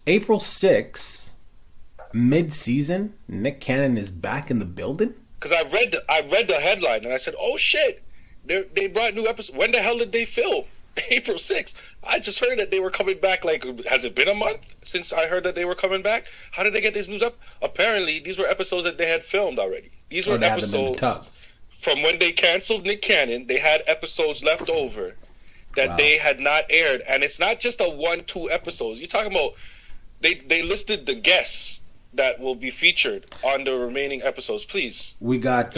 April 6th, mid-season, Nick Cannon is back in the building? Because I read the headline and I said, "Oh shit, they brought new episodes." When the hell did they film? April 6th. I just heard that they were coming back. Like, has it been a month since I heard that they were coming back? How did they get these news up? Apparently, these were episodes that they had filmed already. These were episodes from when they canceled Nick Cannon. They had episodes left over that they had not aired, and it's not just a 1-2 episodes. You're talking about they listed the guests that will be featured on the remaining episodes. Please, we got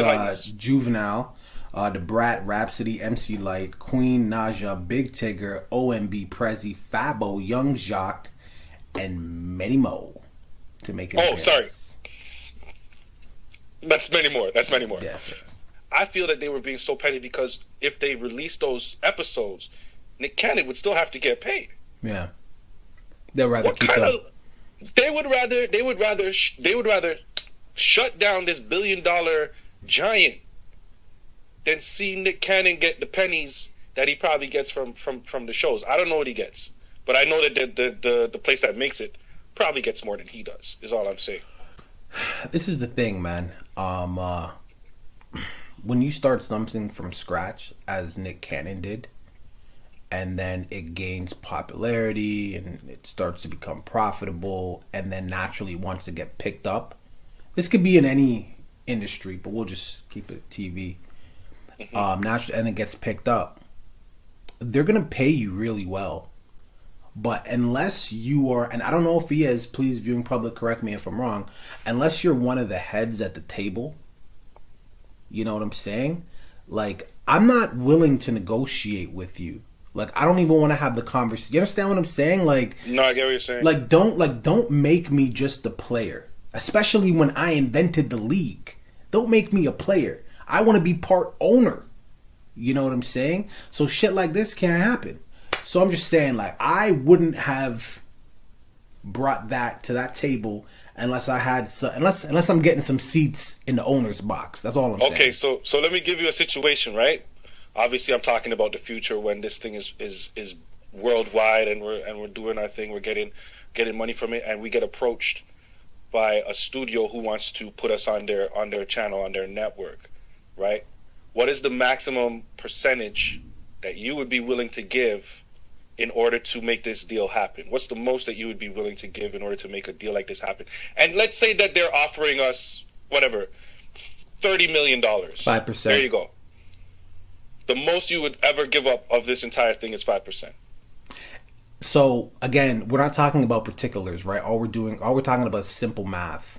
Juvenile, the Brat, Rhapsody, MC Light, Queen Naja, Big Tigger, OMB, Prezi, Fabo, Young Jock, and many more to make it. Oh, sorry. That's many more. Yes. I feel that they were being so petty because if they released those episodes, Nick Cannon would still have to get paid. Yeah. They'd rather keep them. They would rather shut down this $1 billion giant than see Nick Cannon get the pennies that he probably gets from the shows. I don't know what he gets, but I know that the place that makes it probably gets more than he does, is all I'm saying. This is the thing, man. When you start something from scratch, as Nick Cannon did, and then it gains popularity and it starts to become profitable and then naturally wants to get picked up. This could be in any industry, but we'll just keep it TV. Naturally, and it gets picked up. They're going to pay you really well. But unless you are, and I don't know if he is, please viewing public, correct me if I'm wrong, unless you're one of the heads at the table, you know what I'm saying? Like, I'm not willing to negotiate with you. Like, I don't even want to have the conversation. You understand what I'm saying? Like, no, I get what you're saying. Don't make me just a player. Especially when I invented the league. Don't make me a player. I want to be part owner. You know what I'm saying? So shit like this can't happen. So I'm just saying, like, I wouldn't have brought that to that table unless I had unless I'm getting some seats in the owner's box. That's all I'm saying. Okay, so let me give you a situation, right? Obviously, I'm talking about the future when this thing is worldwide and we're doing our thing. We're getting money from it, and we get approached by a studio who wants to put us on their channel, on their network, right? What is the maximum percentage that you would be willing to give in order to make this deal happen? What's the most that you would be willing to give in order to make a deal like this happen? And let's say that they're offering us whatever, $30 million. 5%. There you go. The most you would ever give up of this entire thing is 5%. So again, we're not talking about particulars, right? All we're talking about is simple math.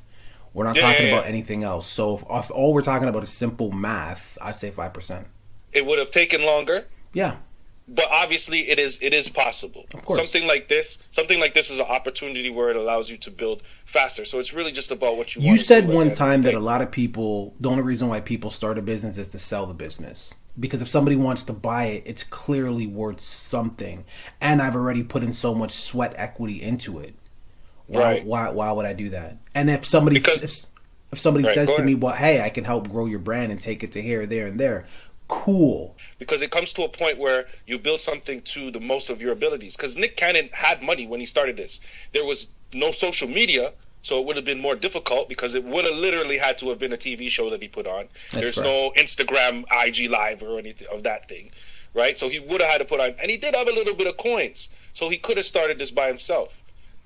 We're not talking about anything else. So if all we're talking about is simple math, I say 5%. It would have taken longer. Yeah. But obviously it is possible. Of course. Something like this is an opportunity where it allows you to build faster. So it's really just about what you want. You said one time that a lot of people, the only reason why people start a business is to sell the business. Because if somebody wants to buy it, it's clearly worth something. And I've already put in so much sweat equity into it. Why would I do that? And if somebody says to me, well, hey, I can help grow your brand and take it to here, there, and there, cool. Because it comes to a point where you build something to the most of your abilities. Because Nick Cannon had money when he started this. There was no social media, so it would have been more difficult because it would have literally had to have been a TV show that he put on. There's no Instagram, IG Live or anything of that thing, right? So he would have had to put on, and he did have a little bit of coins, so he could have started this by himself.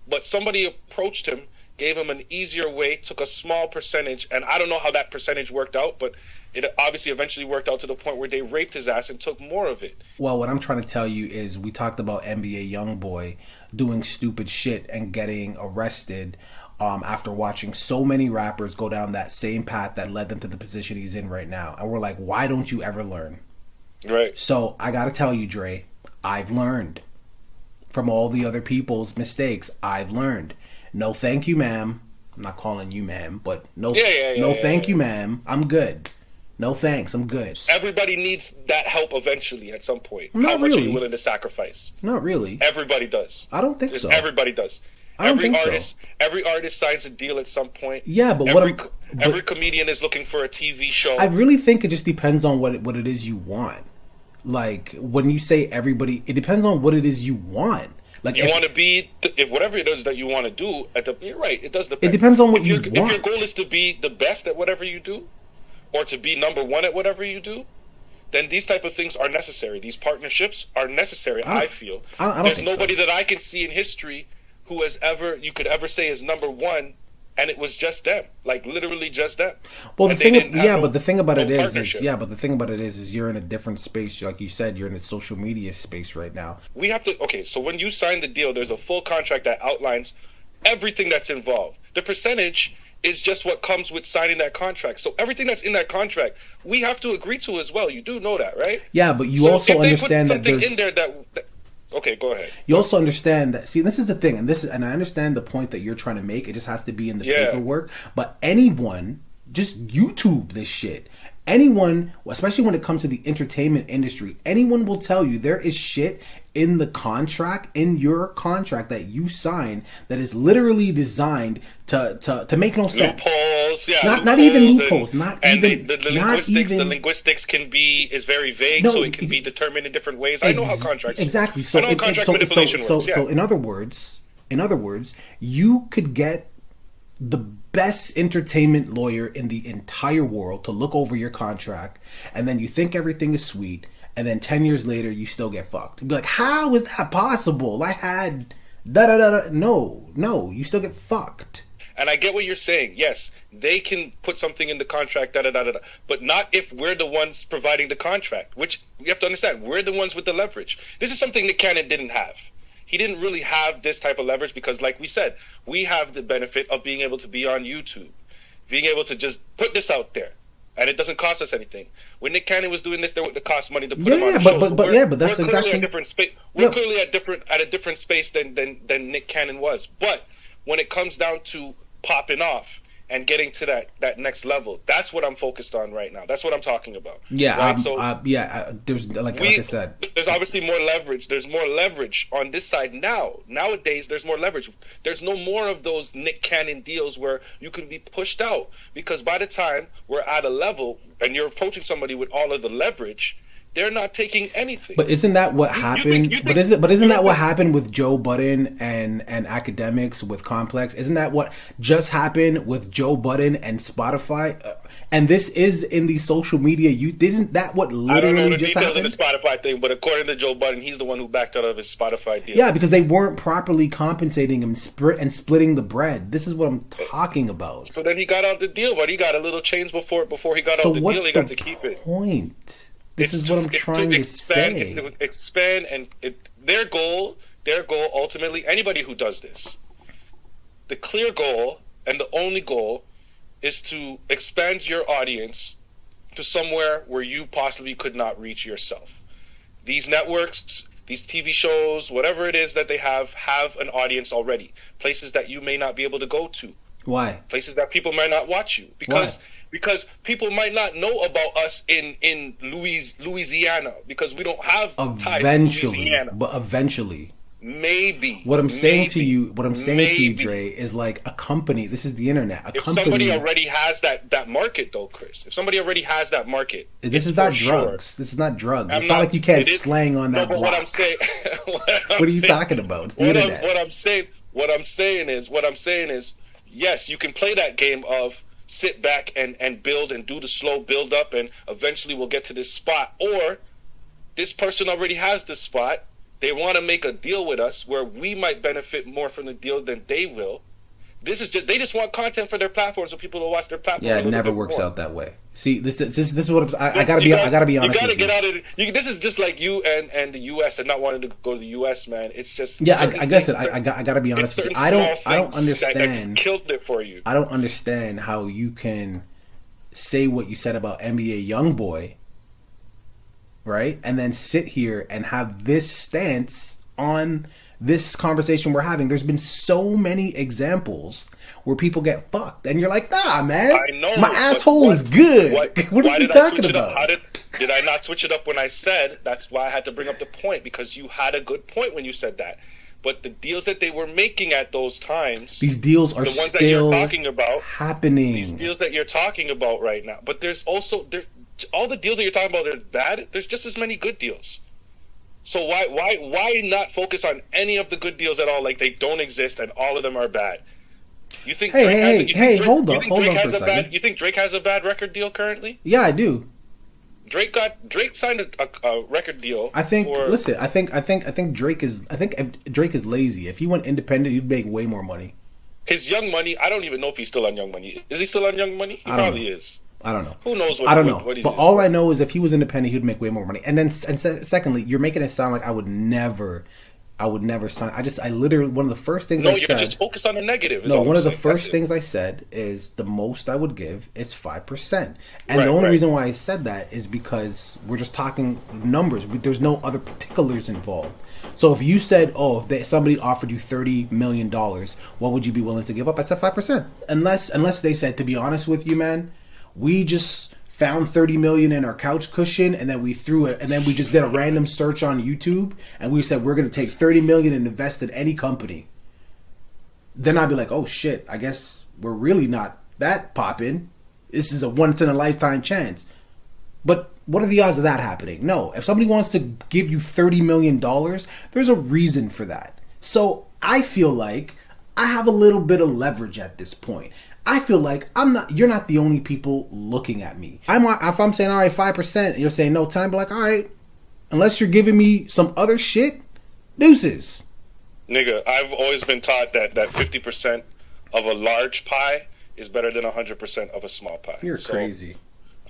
But somebody approached him, gave him an easier way, took a small percentage, and I don't know how that percentage worked out, but it obviously eventually worked out to the point where they raped his ass and took more of it. Well, what I'm trying to tell you is we talked about NBA YoungBoy doing stupid shit and getting arrested after watching so many rappers go down that same path that led them to the position he's in right now. And we're like, why don't you ever learn? Right. So I got to tell you, Dre, I've learned. From all the other people's mistakes, I've learned. No thank you, ma'am. I'm not calling you ma'am, but thank you, ma'am. I'm good. No thanks, I'm good. Everybody needs that help eventually at some point. Not How much really. are you willing to sacrifice? Not really. Everybody does. I don't think so. Everybody does. Every artist signs a deal at some point. Yeah, but every comedian is looking for a TV show. I really think it just depends on what it is you want. Like, when you say everybody, it depends on what it is you want. Like, You want to be, if whatever it is that you want to do, you're right, it does depend. it depends on what you If want. your goal is to be the best at whatever you do, or to be number one at whatever you do, then these type of things are necessary. These partnerships are necessary, I feel. I don't There's think nobody so. that I can see in history who you could ever say is number one, and it was just them. Like, literally just them. Well, but the thing about it is partnership. you're in a different space. Like you said, you're in a social media space right now. We have to, okay, so when you sign the deal, there's a full contract that outlines everything that's involved. The percentage is just what comes with signing that contract. So everything that's in that contract, we have to agree to as well. You do know that, right? Yeah, but you So also if they understand put that something there's in there that okay, go ahead. you also understand that. See, this is the thing, and I understand the point that you're trying to make. It just has to be in the paperwork. But anyone, just YouTube this shit. Anyone, especially when it comes to the entertainment industry, anyone will tell you there is shit in your contract that you sign that is literally designed to make no sense. Loopholes, not even loopholes, the linguistics is very vague, so it can be determined in different ways. I know how contracts exactly. So I know how contract manipulation works. So in other words, you could get the best entertainment lawyer in the entire world to look over your contract, and then you think everything is sweet, and then 10 years later you still get fucked. You'd be like, how is that possible? I had da-da-da-da. No, you still get fucked. And I get what you're saying. Yes, they can put something in the contract, da-da-da-da-da, but not if we're the ones providing the contract, which you have to understand, we're the ones with the leverage. This is something Nick Cannon didn't have. He didn't really have this type of leverage because, like we said, we have the benefit of being able to be on YouTube, being able to just put this out there, and it doesn't cost us anything. When Nick Cannon was doing this, there would cost money to put him on the show. But that's exactly a different space. We're clearly at a different space than Nick Cannon was. But when it comes down to popping off and getting to that next level, that's what I'm focused on right now. That's what I'm talking about. Yeah, right? There's like I said, there's obviously more leverage. There's more leverage on this side now. Nowadays, there's more leverage. There's no more of those Nick Cannon deals where you can be pushed out, because by the time we're at a level and you're approaching somebody with all of the leverage, they're not taking anything. But isn't that what happened? Isn't that what happened with Joe Budden and academics with Complex? Isn't that what just happened with Joe Budden and Spotify? And this is in the social media. Isn't that what literally I don't know the just details happened? of the Spotify thing, but according to Joe Budden, he's the one who backed out of his Spotify deal. Yeah, because they weren't properly compensating him and splitting the bread. This is what I'm talking about. So then he got out the deal, but he got a little change before he got out the deal. He got to keep it. Point? This is what I'm trying to say. It's to expand, and their goal ultimately, anybody who does this, the clear goal and the only goal is to expand your audience to somewhere where you possibly could not reach yourself. These networks, these TV shows, whatever it is that they have an audience already. Places that you may not be able to go to. Why? Places that people might not watch you. Because people might not know about us in Louisiana, because we don't have ties to Louisiana. But eventually. Maybe. What I'm saying to you, Dre, is like a company. This is the internet. If somebody already has that market, though, Chris. If somebody already has that market, this is not drugs. This is not drugs. It's not like you can't slang on that block. What I'm saying. What are you talking about? It's the internet. What I'm saying is, yes, you can play that game of sit back and build and do the slow build up, and eventually we'll get to this spot. Or this person already has this spot. They want to make a deal with us where we might benefit more from the deal than they will. They just want content for their platform, so people will watch their platform. Yeah, it never works out that way. See, this is what I gotta be honest. You gotta get out of it. This is just like you and the U.S. and not wanting to go to the U.S. Man, it's just I gotta be honest. I don't understand. That killed it for you. I don't understand how you can say what you said about NBA YoungBoy, right, and then sit here and have this stance on this conversation we're having. There's been so many examples where people get fucked, and you're like, nah, man, I know, my asshole is good. What are you talking about? Did I not switch it up when I said? That's why I had to bring up the point, because you had a good point when you said that. But the deals that they were making at those times, these deals are the ones still that you're talking about, happening. These deals that you're talking about right now. But there's also all the deals that you're talking about are bad. There's just as many good deals. So why not focus on any of the good deals at all? Like they don't exist and all of them are bad. You think Drake has hold on for a second. You think Drake has a bad record deal currently? Yeah, I do. Drake signed a record deal. I think. Listen, I think Drake is lazy. If he went independent, he'd make way more money. His Young Money, I don't even know if he's still on Young Money. Is he still on Young Money? He probably is. I don't know. Who knows I don't know. But all I know is if he was independent, he'd make way more money. And then, secondly, you're making it sound like I would never sign. I literally, one of the first things I said. No, you're just focused on the negative. No, one of the first things I said is the most I would give is 5%. And the only reason why I said that is because we're just talking numbers. There's no other particulars involved. So if you said, if somebody offered you $30 million, what would you be willing to give up? I said 5%. Unless they said, to be honest with you, man, we just found 30 million in our couch cushion and then we threw it, and then we just did a random search on YouTube and we said we're going to take 30 million and invest in any company. Then I'd be like, oh shit, I guess we're really not that poppin'. This is a once in a lifetime chance. But what are the odds of that happening? No. If somebody wants to give you $30 million, there's a reason for that. So I feel like I have a little bit of leverage at this point. I feel like you're not the only people looking at me. If I'm saying, all right, 5%, and you're saying no time, be like, all right, unless you're giving me some other shit, deuces. Nigga, I've always been taught that 50% of a large pie is better than 100% of a small pie. You're crazy.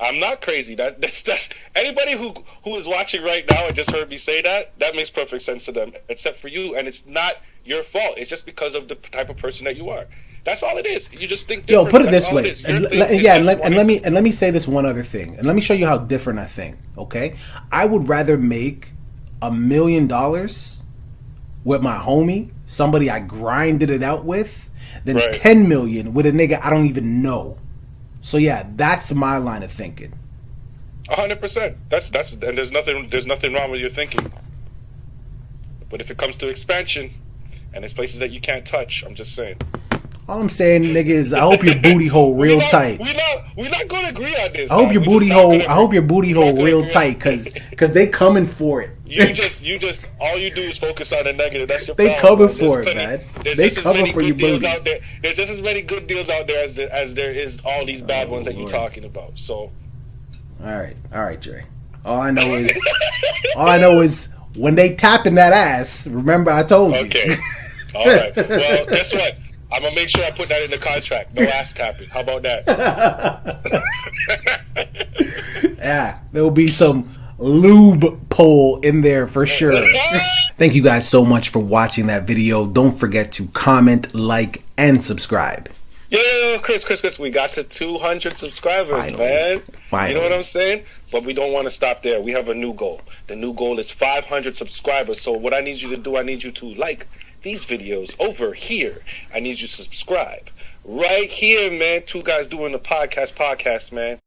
I'm not crazy. That's anybody who is watching right now and just heard me say that makes perfect sense to them, except for you, and it's not your fault. It's just because of the type of person that you are. That's all it is. You just think different. Yo, put it this way. And let me say this one other thing. And let me show you how different I think, okay? I would rather make $1 million with my homie, somebody I grinded it out with, than 10 million with a nigga I don't even know. So yeah, that's my line of thinking. 100%. That's and there's nothing wrong with your thinking. But if it comes to expansion and there's places that you can't touch, I'm just saying. All I'm saying, nigga, is I hope your booty hole real tight. We're not going to agree on this. I hope your booty hole real tight, cause they coming for it. You just all you do is focus on the negative. That's your problem. They coming for it, man. They coming for your booty. There's just as many good deals out there as there is all these bad ones that you're talking about. So, all right, Dre. All I know is when they tapping that ass. Remember, I told you. Okay. All right. Well, guess what? I'm going to make sure I put that in the contract. No ass tapping. How about that? Yeah, there will be some lube pole in there for sure. Thank you guys so much for watching that video. Don't forget to comment, like, and subscribe. Yo, Chris, we got to 200 subscribers, man. Finally. You know what I'm saying? But we don't want to stop there. We have a new goal. The new goal is 500 subscribers. So what I need you to do, I need you to like these videos over here. I need you to subscribe right here, man. Two guys doing the podcast, man.